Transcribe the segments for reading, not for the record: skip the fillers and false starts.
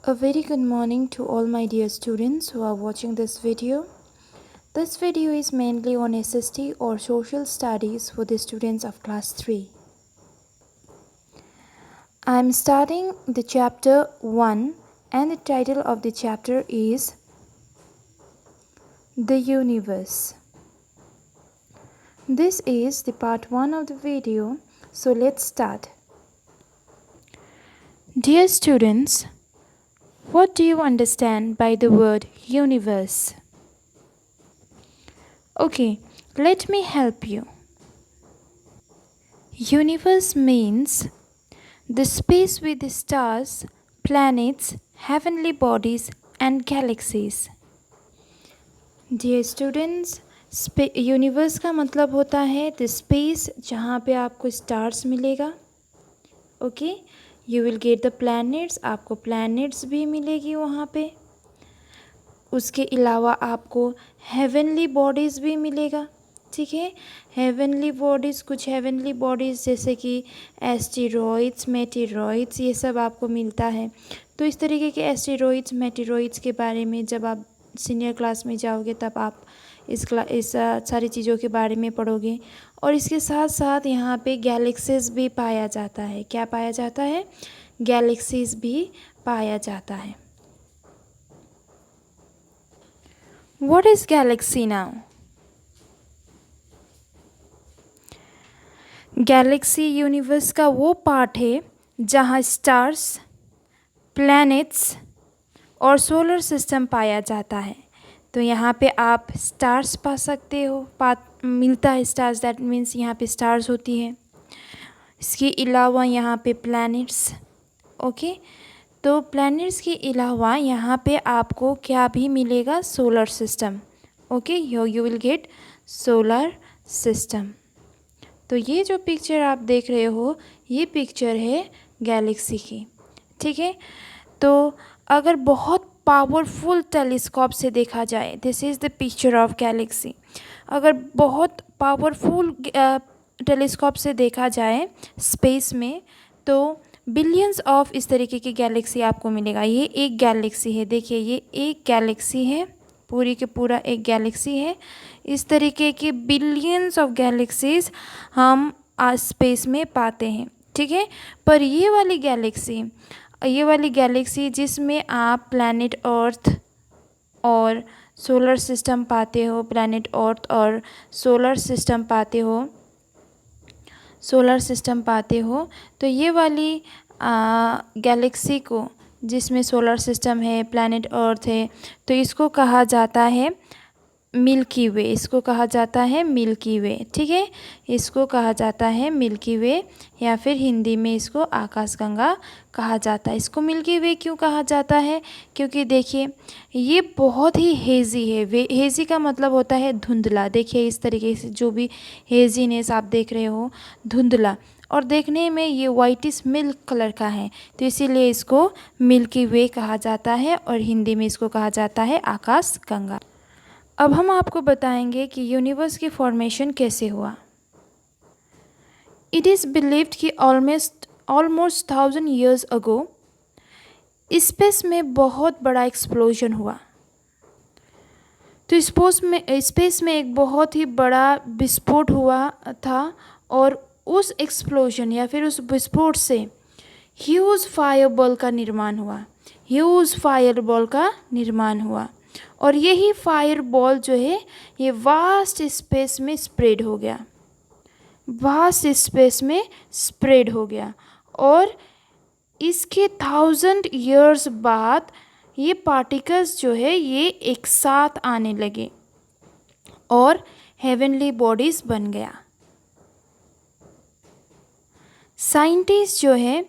A very good morning to all my dear students who are watching this video. This video is mainly on SST or Social Studies for the students of class 3. I am starting the chapter 1 and the title of the chapter is The Universe. This is the part 1 of the video, so let's start. Dear students, what do you understand by the word universe? Okay, let me help you. Universe means the space with the stars, planets, heavenly bodies and galaxies. Dear students, universe का मतलब होता है the space जहाँ पे आपको stars मिलेगा. Okay, you will get the planets, आपको planets भी मिलेगी वहाँ पे. उसके अलावा आपको हेवनली बॉडीज़ भी मिलेगा. ठीक है, हेवनली बॉडीज़, कुछ हेवनली बॉडीज़ जैसे कि एस्टेरॉइड्स, मेटेरॉइड्स, ये सब आपको मिलता है. तो इस तरीके के एस्टेरॉइड्स, मेटेरॉइड्स के बारे में जब आप सीनियर क्लास में जाओगे तब आप इस सारी चीज़ों के बारे में पढ़ोगे. और इसके साथ साथ यहाँ पे गैलेक्सीज भी पाया जाता है. क्या पाया जाता है? गैलेक्सीज भी पाया जाता है. What is galaxy now? Galaxy universe का वो पार्ट है जहाँ स्टार्स, प्लैनेट्स और सोलर सिस्टम पाया जाता है. तो यहाँ पे आप स्टार्स पा सकते हो, मिलता है स्टार्स, दैट मीन्स यहाँ पे स्टार्स होती है. इसके अलावा यहाँ पे प्लैनेट्स. ओके, तो प्लैनेट्स के अलावा यहाँ पे आपको क्या भी मिलेगा? Solar system. Okay, you will get solar system. तो ये जो पिक्चर आप देख रहे हो, ये पिक्चर है गैलेक्सी की. ठीक है, तो अगर बहुत पावरफुल टेलीस्कोप से देखा जाए, this is the picture of Galaxy. अगर बहुत पावरफुल टेलीस्कोप से देखा जाए स्पेस में, तो बिलियंस ऑफ इस तरीके की गैलेक्सी आपको मिलेगा. ये एक गैलेक्सी है, देखिए ये एक गैलेक्सी है, पूरी के पूरा एक गैलेक्सी है. इस तरीके की बिलियंस ऑफ गैलेक्सीज हम आज स्पेस में पाते हैं. ठीक है, पर ये वाली गैलेक्सी जिसमें आप प्लैनेट अर्थ और सोलर सिस्टम पाते हो, प्लैनेट अर्थ और सोलर सिस्टम पाते हो, तो ये वाली गैलेक्सी को जिसमें सोलर सिस्टम है, प्लैनेट अर्थ है, तो इसको कहा जाता है मिल्की वे. इसको कहा जाता है मिल्की वे. ठीक है, इसको कहा जाता है मिल्की वे, या फिर हिंदी में इसको आकाशगंगा कहा जाता है. इसको मिल्की वे क्यों कहा जाता है? क्योंकि देखिए ये बहुत ही हेज़ी है. हेज़ी का मतलब होता है धुंधला. देखिए इस तरीके से जो भी हेज़ीनेस आप देख रहे हो, धुंधला, और देखने में ये वाइटिश मिल्क कलर का है, तो इसीलिए इसको मिल्की वे कहा जाता है और हिंदी में इसको कहा जाता है आकाशगंगा. अब हम आपको बताएंगे कि यूनिवर्स की फॉर्मेशन कैसे हुआ. इट इज़ बिलीव्ड कि ऑलमोस्ट 1000 ईयर्स अगो स्पेस में बहुत बड़ा एक्सप्लोजन हुआ. तो स्पेस में एक बहुत ही बड़ा विस्फोट हुआ था, और उस एक्सप्लोजन या फिर उस विस्फोट से ह्यूज फायरबॉल का निर्माण हुआ. और यही फायरबॉल जो है ये वास्ट स्पेस में स्प्रेड हो गया. और इसके 1000 ईयर्स बाद ये पार्टिकल्स जो है ये एक साथ आने लगे और हेवनली बॉडीज़ बन गया. साइंटिस्ट जो है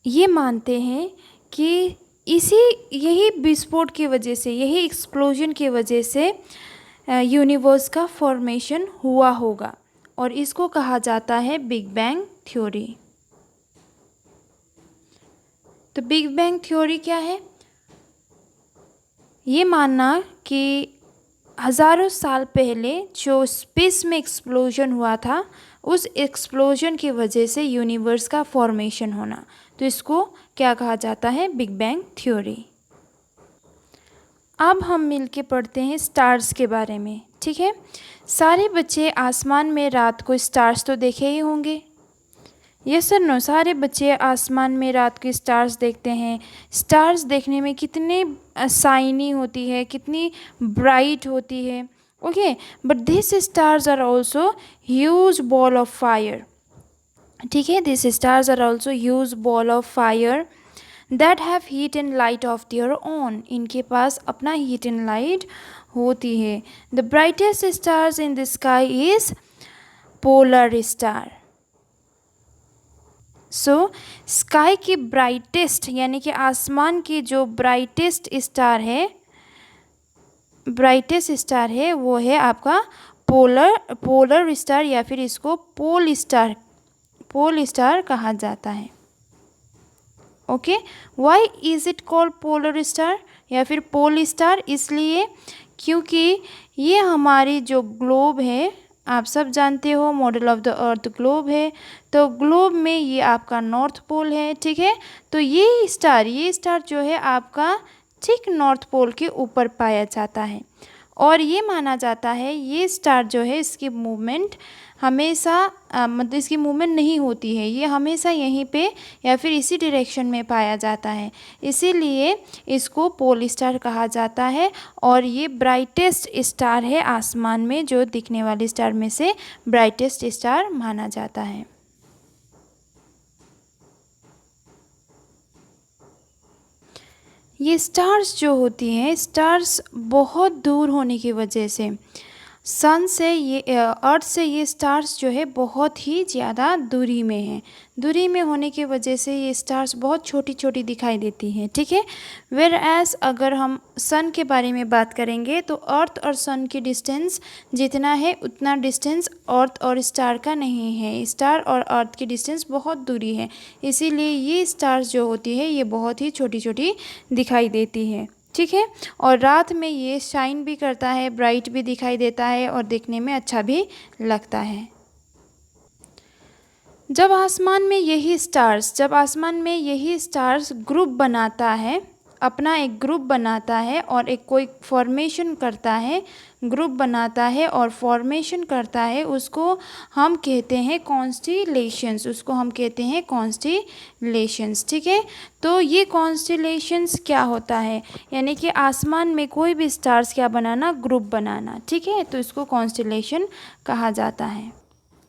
ये मानते हैं कि यही विस्फोट की वजह से, यही एक्सप्लोजन की वजह से यूनिवर्स का फॉर्मेशन हुआ होगा, और इसको कहा जाता है बिग बैंग थ्योरी. तो बिग बैंग थ्योरी क्या है? ये मानना कि हज़ारों साल पहले जो स्पेस में एक्सप्लोजन हुआ था उस एक्सप्लोजन की वजह से यूनिवर्स का फॉर्मेशन होना। तो इसको क्या कहा जाता है? Big bang theory. अब हम मिलके पढ़ते हैं स्टार्स के बारे में, ठीक है। सारे बच्चे आसमान में रात को स्टार्स तो देखे ही होंगे, यस सर नो? सारे बच्चे आसमान में रात को स्टार्स देखते हैं। स्टार्स देखने में कितने शाइनी होती है, कितनी ब्राइट होती है, okay. But this stars are also huge ball of fire, ठीक है। This stars are also huge ball of fire that have heat and light of their own. इनके पास अपना हीट एंड लाइट होती है। The brightest stars in the sky is polar star. So sky की brightest यानी कि आसमान की जो ब्राइटेस्ट स्टार है वो है आपका पोलर स्टार, या फिर इसको पोल स्टार कहा जाता है, okay. Why is it called polar star या फिर पोल स्टार? इसलिए क्योंकि ये हमारी जो ग्लोब है, आप सब जानते हो model of the earth globe है, तो ग्लोब में ये आपका नॉर्थ पोल है, ठीक है। तो ये स्टार जो है आपका ठीक नॉर्थ पोल के ऊपर पाया जाता है, और ये माना जाता है ये स्टार जो है इसकी मूवमेंट हमेशा मतलब इसकी मूवमेंट नहीं होती है, ये हमेशा यहीं पे या फिर इसी डायरेक्शन में पाया जाता है, इसीलिए इसको पोल स्टार कहा जाता है। और ये ब्राइटेस्ट स्टार है आसमान में, जो दिखने वाले स्टार में से ब्राइटेस्ट स्टार माना जाता है। ये स्टार्स जो होती हैं, स्टार्स बहुत दूर होने की वजह से सन से ये अर्थ से ये स्टार्स जो है बहुत ही ज़्यादा दूरी में हैं। दूरी में होने की वजह से ये स्टार्स बहुत छोटी छोटी दिखाई देती हैं, ठीक है। वेयर एज अगर हम सन के बारे में बात करेंगे तो अर्थ और सन की डिस्टेंस जितना है उतना डिस्टेंस अर्थ और स्टार का नहीं है। स्टार और अर्थ की डिस्टेंस बहुत दूरी है, इसीलिए ये स्टार्स जो होती है ये बहुत ही छोटी छोटी दिखाई देती है, ठीक है। और रात में ये शाइन भी करता है, ब्राइट भी दिखाई देता है और देखने में अच्छा भी लगता है। जब आसमान में यही स्टार्स ग्रुप बनाता है, अपना एक ग्रुप बनाता है और एक कोई फॉर्मेशन करता है, ग्रुप बनाता है और फॉर्मेशन करता है, उसको हम कहते हैं कॉन्स्टिलेशंस, ठीक है। तो ये कॉन्स्टिलेशंस क्या होता है? यानी कि आसमान में कोई भी स्टार्स क्या बनाना? ग्रुप बनाना, ठीक है। तो इसको कॉन्स्टिलेशन कहा जाता है।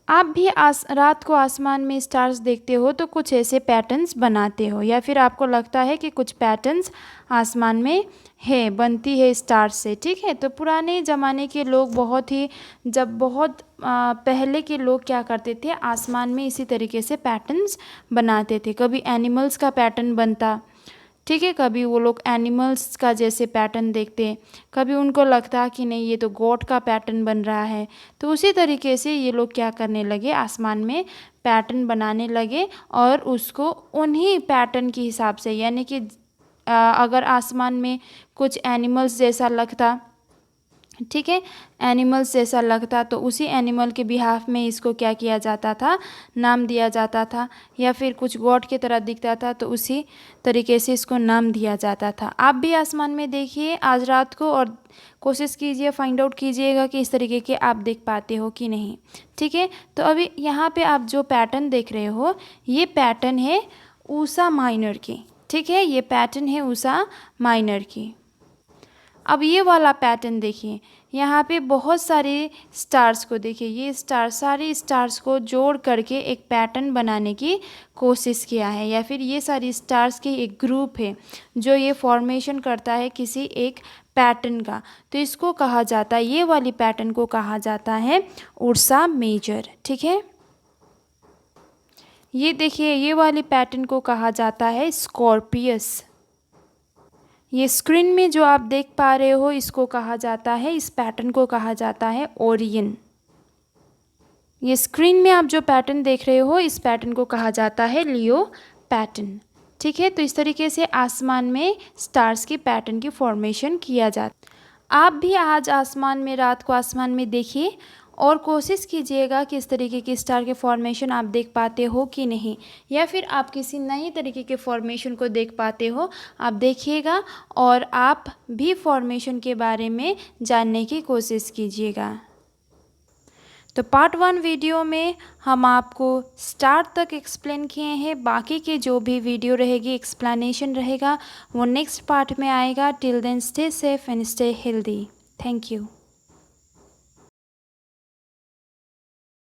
आप भी रात को आसमान में स्टार्स देखते हो तो कुछ ऐसे पैटर्न्स बनाते हो, या फिर आपको लगता है कि कुछ पैटर्न्स आसमान में बनती है स्टार्स से, ठीक है। तो पुराने ज़माने के लोग बहुत पहले के लोग क्या करते थे, आसमान में इसी तरीके से पैटर्न्स बनाते थे। कभी एनिमल्स का पैटर्न बनता, ठीक है, कभी वो लोग एनिमल्स का जैसे पैटर्न देखते, कभी उनको लगता कि नहीं ये तो गॉड का पैटर्न बन रहा है। तो उसी तरीके से ये लोग क्या करने लगे, आसमान में पैटर्न बनाने लगे और उसको उन्हीं पैटर्न के हिसाब से, यानी कि अगर आसमान में कुछ एनिमल्स जैसा लगता, ठीक है, एनिमल्स जैसा लगता तो उसी एनिमल के बिहाफ में इसको क्या किया जाता था, नाम दिया जाता था। या फिर कुछ गॉड की तरह दिखता था तो उसी तरीके से इसको नाम दिया जाता था। आप भी आसमान में देखिए आज रात को और कोशिश कीजिए, फाइंड आउट कीजिएगा कि इस तरीके के आप देख पाते हो कि नहीं, ठीक है। तो अभी यहाँ पे आप जो पैटर्न देख रहे हो ये पैटर्न है ऊषा माइनर की, ठीक है, ये पैटर्न है ऊषा माइनर की। अब ये वाला पैटर्न देखिए, यहाँ पे बहुत सारे स्टार्स को देखिए, ये सारे स्टार्स को जोड़ करके एक पैटर्न बनाने की कोशिश किया है, या फिर ये सारी स्टार्स की एक ग्रुप है जो ये फॉर्मेशन करता है किसी एक पैटर्न का। तो इसको कहा जाता है, ये वाली पैटर्न को कहा जाता है उर्सा मेजर, ठीक है। ये देखिए, ये वाली पैटर्न को कहा जाता है स्कॉर्पियस। ये स्क्रीन में जो आप देख पा रहे हो इसको कहा जाता है, इस पैटर्न को कहा जाता है ओरियन। ये स्क्रीन में आप जो पैटर्न देख रहे हो इस पैटर्न को कहा जाता है लियो पैटर्न, ठीक है। तो इस तरीके से आसमान में स्टार्स की पैटर्न की फॉर्मेशन किया जाता है। आप भी आज आसमान में रात को आसमान में देखिए और कोशिश कीजिएगा कि इस तरीके की स्टार के फॉर्मेशन आप देख पाते हो कि नहीं, या फिर आप किसी नए तरीके के फॉर्मेशन को देख पाते हो, आप देखिएगा और आप भी फॉर्मेशन के बारे में जानने की कोशिश कीजिएगा। तो पार्ट 1 वीडियो में हम आपको स्टार तक एक्सप्लेन किए हैं, बाकी के जो भी वीडियो रहेगी एक्सप्लेनेशन रहेगा वो नेक्स्ट पार्ट में आएगा। Till then stay safe and stay healthy. Thank you.